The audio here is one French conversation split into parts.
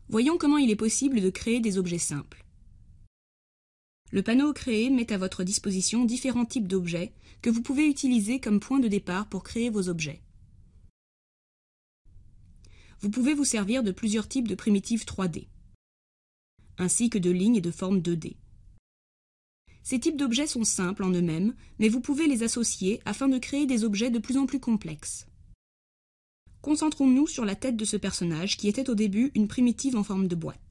Voyons comment il est possible de créer des objets simples. Le panneau Créer met à votre disposition différents types d'objets que vous pouvez utiliser comme point de départ pour créer vos objets. Vous pouvez vous servir de plusieurs types de primitives 3D, ainsi que de lignes et de formes 2D. Ces types d'objets sont simples en eux-mêmes, mais vous pouvez les associer afin de créer des objets de plus en plus complexes. Concentrons-nous sur la tête de ce personnage qui était au début une primitive en forme de boîte.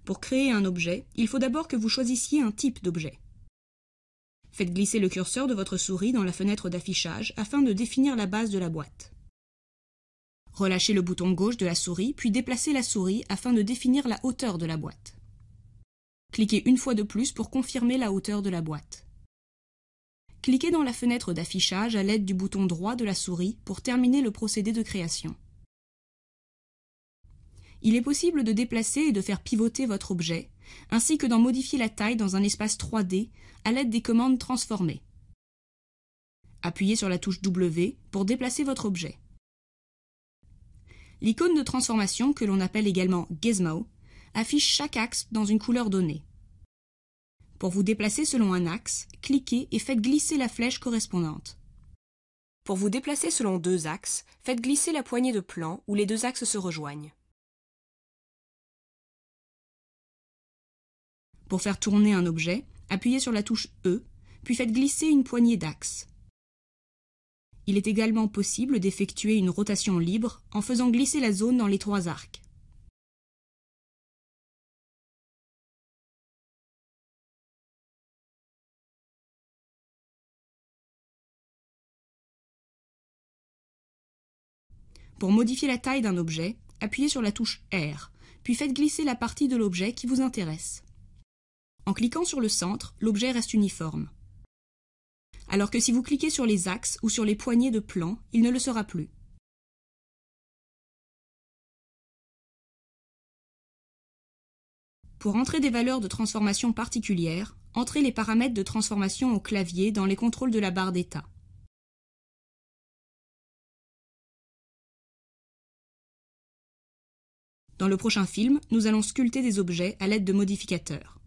Pour créer un objet, il faut d'abord que vous choisissiez un type d'objet. Faites glisser le curseur de votre souris dans la fenêtre d'affichage afin de définir la base de la boîte. Relâchez le bouton gauche de la souris, puis déplacez la souris afin de définir la hauteur de la boîte. Cliquez une fois de plus pour confirmer la hauteur de la boîte. Cliquez dans la fenêtre d'affichage à l'aide du bouton droit de la souris pour terminer le procédé de création. Il est possible de déplacer et de faire pivoter votre objet, ainsi que d'en modifier la taille dans un espace 3D à l'aide des commandes transformer. Appuyez sur la touche W pour déplacer votre objet. L'icône de transformation, que l'on appelle également Gizmo, affiche chaque axe dans une couleur donnée. Pour vous déplacer selon un axe, cliquez et faites glisser la flèche correspondante. Pour vous déplacer selon deux axes, faites glisser la poignée de plan où les deux axes se rejoignent. Pour faire tourner un objet, appuyez sur la touche E, puis faites glisser une poignée d'axes. Il est également possible d'effectuer une rotation libre en faisant glisser la zone dans les trois arcs. Pour modifier la taille d'un objet, appuyez sur la touche R, puis faites glisser la partie de l'objet qui vous intéresse. En cliquant sur le centre, l'objet reste uniforme. Alors que si vous cliquez sur les axes ou sur les poignées de plan, il ne le sera plus. Pour entrer des valeurs de transformation particulières, entrez les paramètres de transformation au clavier dans les contrôles de la barre d'état. Dans le prochain film, nous allons sculpter des objets à l'aide de modificateurs.